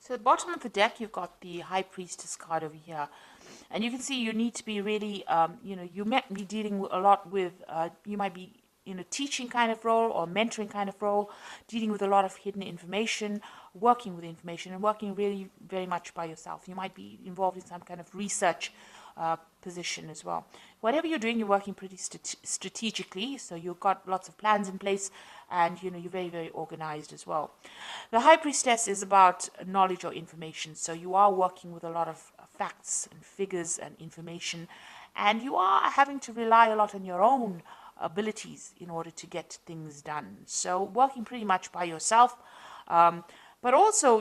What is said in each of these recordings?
So at the bottom of the deck, you've got the High Priestess card over here. And you can see you need to be really, you might be dealing a lot with, you might be in a teaching kind of role or mentoring kind of role, dealing with a lot of hidden information, working with information, and working really very much by yourself. You might be involved in some kind of research position as well. Whatever you're doing, you're working pretty strategically, so you've got lots of plans in place, and you're very, very organized as well. The High Priestess is about knowledge or information, so you are working with a lot of facts and figures and information, and you are having to rely a lot on your own abilities in order to get things done. So working pretty much by yourself. But also,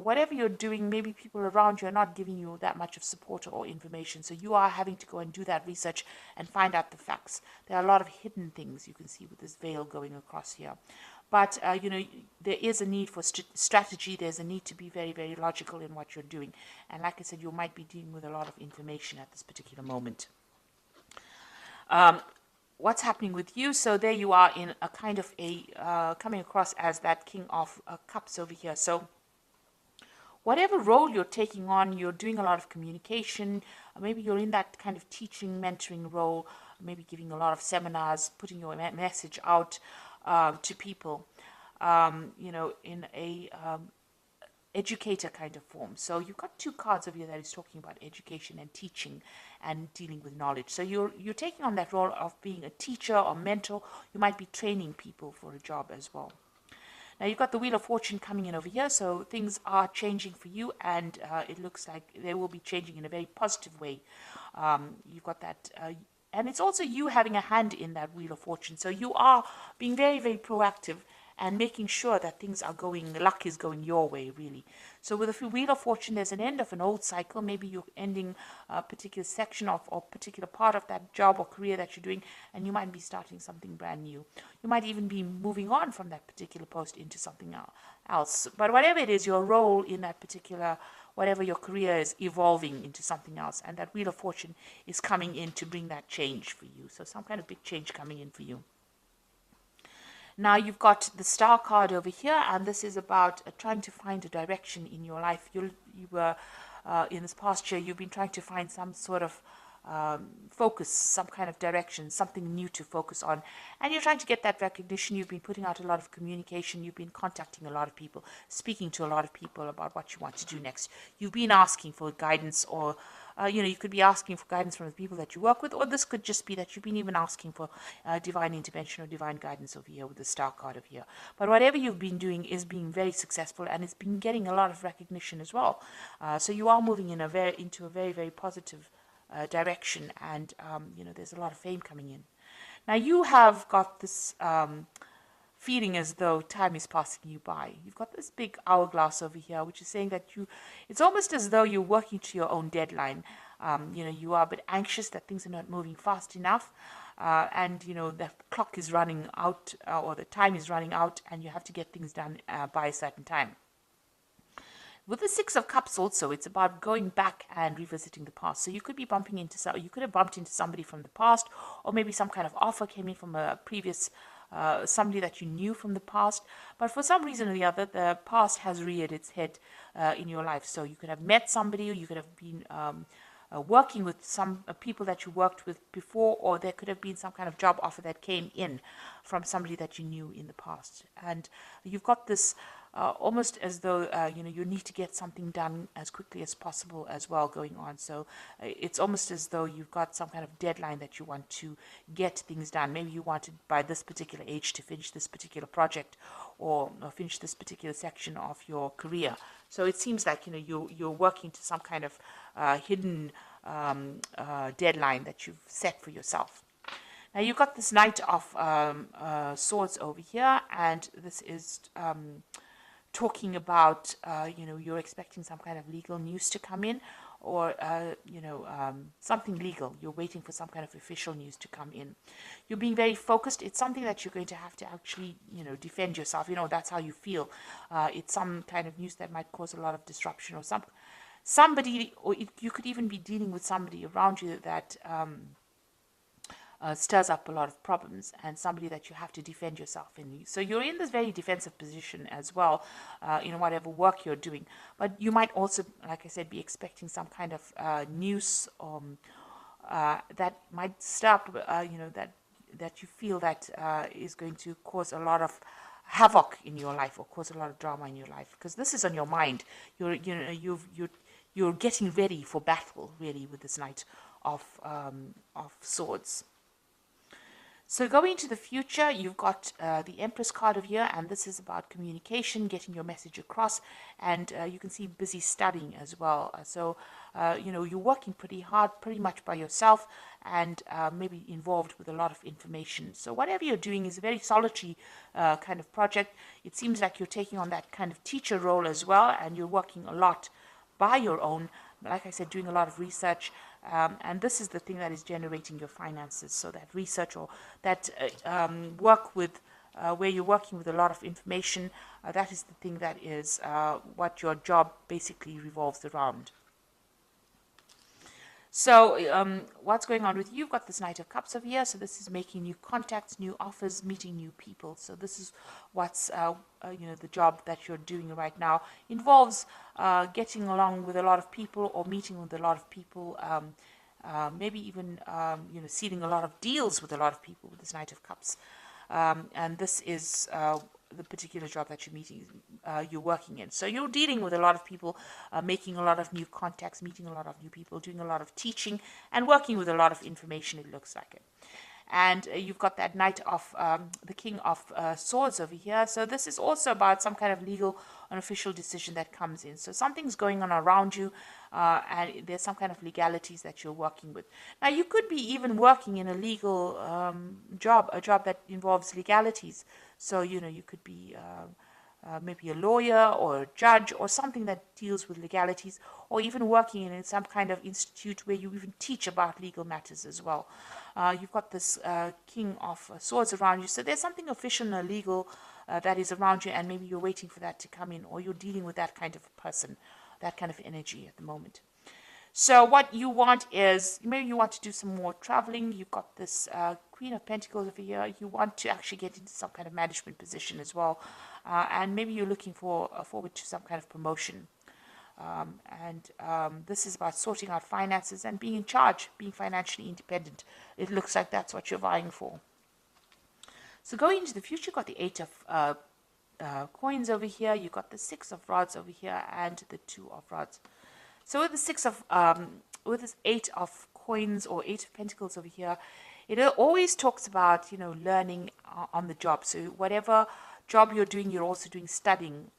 whatever you're doing, maybe people around you are not giving you that much of support or information. So you are having to go and do that research and find out the facts. There are a lot of hidden things you can see with this veil going across here. But, there is a need for strategy. There's a need to be very, very logical in what you're doing. And like I said, you might be dealing with a lot of information at this particular moment. What's happening with you? So there you are in a kind of coming across as that King of Cups over here. So whatever role you're taking on, you're doing a lot of communication. Maybe you're in that kind of teaching, mentoring role, maybe giving a lot of seminars, putting your message out to people, in a educator kind of form. So you've got two cards over here that is talking about education and teaching and dealing with knowledge. So you're taking on that role of being a teacher or mentor. You might be training people for a job as well. Now you've got the Wheel of Fortune coming in over here, so things are changing for you, and it looks like they will be changing in a very positive way. You've got that, and it's also you having a hand in that Wheel of Fortune. So you are being very, very proactive and making sure that things are going, luck is going your way, really. So with the Wheel of Fortune, there's an end of an old cycle. Maybe you're ending a particular section of or particular part of that job or career that you're doing, and you might be starting something brand new. You might even be moving on from that particular post into something else. But whatever it is, your role in that particular, whatever your career is, evolving into something else, and that Wheel of Fortune is coming in to bring that change for you. So some kind of big change coming in for you. Now you've got the Star card over here, and this is about trying to find a direction in your life. You were in this past year, you've been trying to find some sort of focus, some kind of direction, something new to focus on, and you're trying to get that recognition. You've been putting out a lot of communication. You've been contacting a lot of people, speaking to a lot of people about what you want to do next. You've been asking for guidance, or you could be asking for guidance from the people that you work with, or this could just be that you've been even asking for divine intervention or divine guidance over here with the Star card over here. But whatever you've been doing is being very successful, and it's been getting a lot of recognition as well. So you are moving in into a very, very positive direction, and there's a lot of fame coming in. Now you have got this feeling as though time is passing you by. You've got this big hourglass over here, which is saying that it's almost as though you're working to your own deadline. You are a bit anxious that things are not moving fast enough, and the clock is running out, or the time is running out, and you have to get things done by a certain time. With the Six of Cups also, it's about going back and revisiting the past. So you could be you could have bumped into somebody from the past, or maybe some kind of offer came in from a previous somebody that you knew from the past, but for some reason or the other, the past has reared its head in your life. So you could have met somebody, or you could have been working with some people that you worked with before, or there could have been some kind of job offer that came in from somebody that you knew in the past. And you've got this almost as though you need to get something done as quickly as possible as well going on. So it's almost as though you've got some kind of deadline that you want to get things done. Maybe you wanted by this particular age to finish this particular project, or finish this particular section of your career. So it seems like you're working to some kind of hidden deadline that you've set for yourself. Now you've got this Knight of Swords over here, and this is talking about you're expecting some kind of legal news to come in, or something legal. You're waiting for some kind of official news to come in. You're being very focused. It's something that you're going to have to actually defend yourself. That's how you feel. It's some kind of news that might cause a lot of disruption, or somebody, or you could even be dealing with somebody around you that stirs up a lot of problems, and somebody that you have to defend yourself in. So you're in this very defensive position as well, in whatever work you're doing. But you might also, like I said, be expecting some kind of news that might stir up, that you feel that is going to cause a lot of havoc in your life or cause a lot of drama in your life, because this is on your mind. You're getting ready for battle, really, with this Knight of Swords. So going into the future, you've got the Empress card of here, and this is about communication, getting your message across, and you can see busy studying as well. You're working pretty hard, pretty much by yourself, and maybe involved with a lot of information. So whatever you're doing is a very solitary kind of project. It seems like you're taking on that kind of teacher role as well, and you're working a lot by your own, like I said, doing a lot of research, and this is the thing that is generating your finances. So that research or that work with where you're working with a lot of information, that is the thing that is what your job basically revolves around. So what's going on with you? You've got this Knight of Cups over here. So this is making new contacts, new offers, meeting new people. So this is what's, the job that you're doing right now. Involves getting along with a lot of people or meeting with a lot of people. Maybe even, sealing a lot of deals with a lot of people with this Knight of Cups. And this is the particular job that you're working in. So you're dealing with a lot of people, making a lot of new contacts, meeting a lot of new people, doing a lot of teaching, and working with a lot of information, it looks like it. And you've got that Knight of the King of Swords over here. So this is also about some kind of legal and official decision that comes in. So something's going on around you, and there's some kind of legalities that you're working with. Now, you could be even working in a legal job, a job that involves legalities. So, you could be maybe a lawyer or a judge or something that deals with legalities, or even working in some kind of institute where you even teach about legal matters as well. You've got this King of Swords around you, so there's something official and legal that is around you, and maybe you're waiting for that to come in, or you're dealing with that kind of person, that kind of energy at the moment. So what you want is, maybe you want to do some more traveling. You've got this Queen of Pentacles over here. You want to actually get into some kind of management position as well. And maybe you're looking forward to some kind of promotion. This is about sorting out finances and being in charge, being financially independent. It looks like that's what you're vying for. So going into the future, you've got the Eight of Coins over here. You've got the Six of Rods over here and the Two of Rods. So with the with this Eight of Coins or Eight of Pentacles over here, it always talks about, learning on the job. So whatever job you're doing, you're also doing studying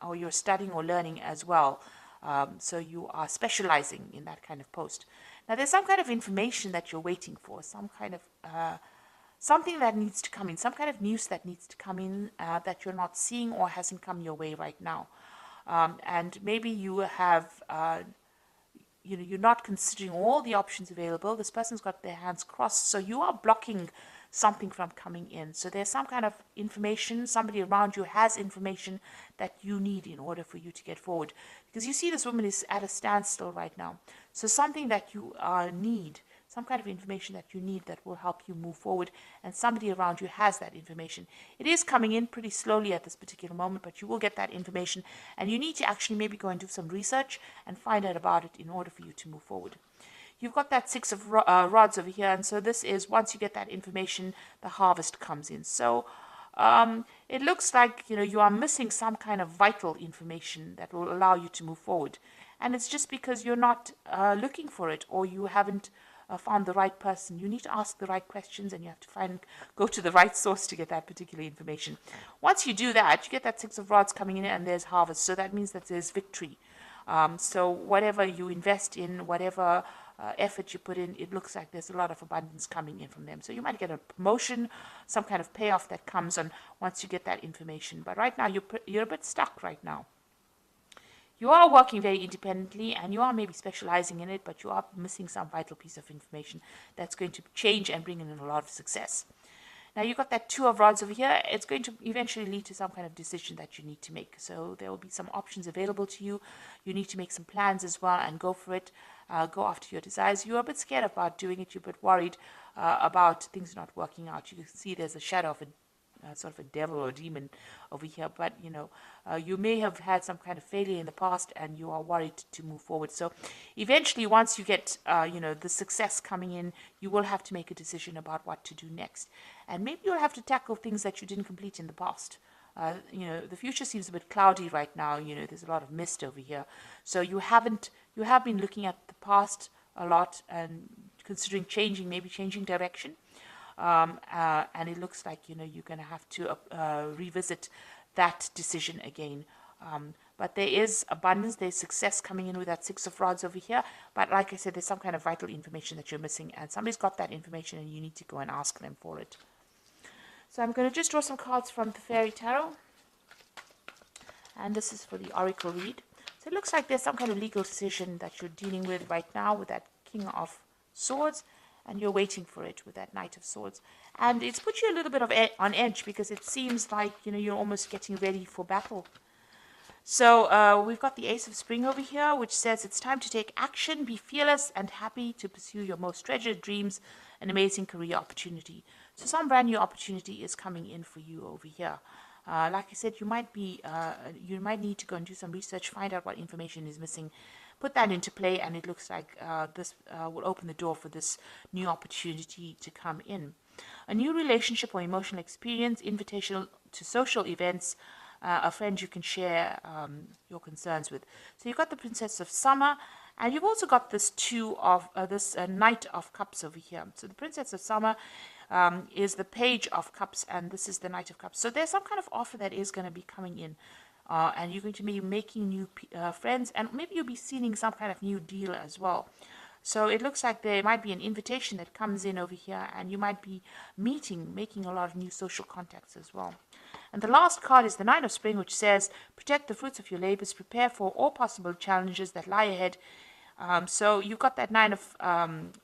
or you're studying or learning as well. So you are specializing in that kind of post. Now there's some kind of information that you're waiting for, some kind of something that needs to come in, some kind of news that needs to come in that you're not seeing or hasn't come your way right now. And maybe you have, you're not considering all the options available. This person's got their hands crossed, so you are blocking something from coming in. So there's some kind of information, somebody around you has information that you need in order for you to get forward. Because you see this woman is at a standstill right now. So something that you need, some kind of information that you need that will help you move forward, and somebody around you has that information. It is coming in pretty slowly at this particular moment, but you will get that information, and you need to actually maybe go and do some research and find out about it in order for you to move forward. You've got that Six of Rods over here, and so this is, once you get that information, the harvest comes in. So it looks like, you are missing some kind of vital information that will allow you to move forward. And it's just because you're not looking for it, or you haven't found the right person. You need to ask the right questions, and you have to go to the right source to get that particular information. Once you do that, you get that Six of Rods coming in, and there's harvest. So that means that there's victory. So whatever you invest in, whatever effort you put in, it looks like there's a lot of abundance coming in from them. So you might get a promotion, some kind of payoff that comes on once you get that information. But right now, you're a bit stuck right now. You are working very independently, and you are maybe specializing in it, but you are missing some vital piece of information that's going to change and bring in a lot of success. Now you've got that Two of Rods over here. It's going to eventually lead to some kind of decision that you need to make. So there will be some options available to you. You need to make some plans as well and go for it. go after your desires. You're a bit scared about doing it. You're a bit worried about things not working out. You can see there's a shadow of a sort of a devil or a demon over here, but you may have had some kind of failure in the past and you are worried to move forward. So eventually, once you get the success coming in, you will have to make a decision about what to do next, and maybe you'll have to tackle things that you didn't complete in the past. The future seems a bit cloudy right now. There's a lot of mist over here, so you have been looking at the past a lot and considering maybe changing direction. And it looks like you're going to have to revisit that decision again. But there is abundance, there's success coming in with that Six of Rods over here. But like I said, there's some kind of vital information that you're missing, and somebody's got that information, and you need to go and ask them for it. So I'm going to just draw some cards from the Fairy Tarot, and this is for the Oracle read. So it looks like there's some kind of legal decision that you're dealing with right now with that King of Swords, and you're waiting for it with that Knight of Swords. And it's put you a little bit on edge, because it seems like you're almost getting ready for battle. So we've got the Ace of Spring over here, which says it's time to take action, be fearless and happy to pursue your most treasured dreams, an amazing career opportunity. So some brand new opportunity is coming in for you over here. Like I said, you might need to go and do some research, find out what information is missing, put that into play, and it looks like this will open the door for this new opportunity to come in. A new relationship or emotional experience, invitation to social events, a friend you can share your concerns with. So you've got the Princess of Summer, and you've also got this Knight of Cups over here. So the Princess of Summer is the Page of Cups, and this is the Knight of Cups. So there's some kind of offer that is going to be coming in. And you're going to be making new friends, and maybe you'll be sealing some kind of new deal as well. So it looks like there might be an invitation that comes in over here, and you might be making a lot of new social contacts as well. And the last card is the Nine of Spring, which says, protect the fruits of your labors, prepare for all possible challenges that lie ahead. So you've got that Nine of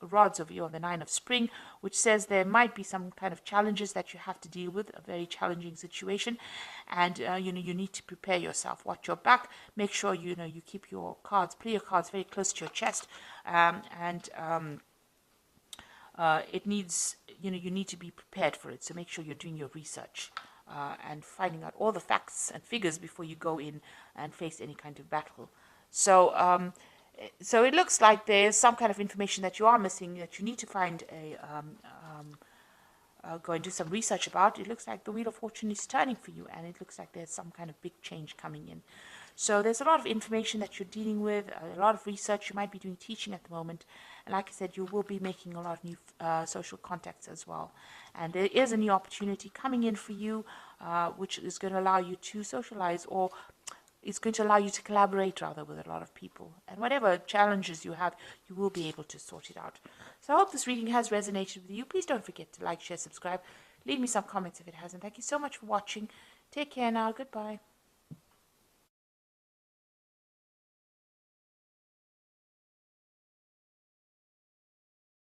Rods over here, or the Nine of Spring, which says there might be some kind of challenges that you have to deal with, a very challenging situation, and you need to prepare yourself. Watch your back. Make sure you keep your cards, play your cards very close to your chest, it needs you need to be prepared for it. So make sure you're doing your research and finding out all the facts and figures before you go in and face any kind of battle. So so it looks like there's some kind of information that you are missing, that you need to find go and do some research about. It looks like the Wheel of Fortune is turning for you, and it looks like there's some kind of big change coming in. So there's a lot of information that you're dealing with, a lot of research. You might be doing teaching at the moment, and like I said, you will be making a lot of new social contacts as well. And there is a new opportunity coming in for you, which is going to allow you to socialize, or it's going to allow you to collaborate rather with a lot of people. And whatever challenges you have, you will be able to sort it out. So I hope this reading has resonated with you. Please don't forget to like, share, subscribe. Leave me some comments if it hasn't. Thank you so much for watching. Take care now. Goodbye.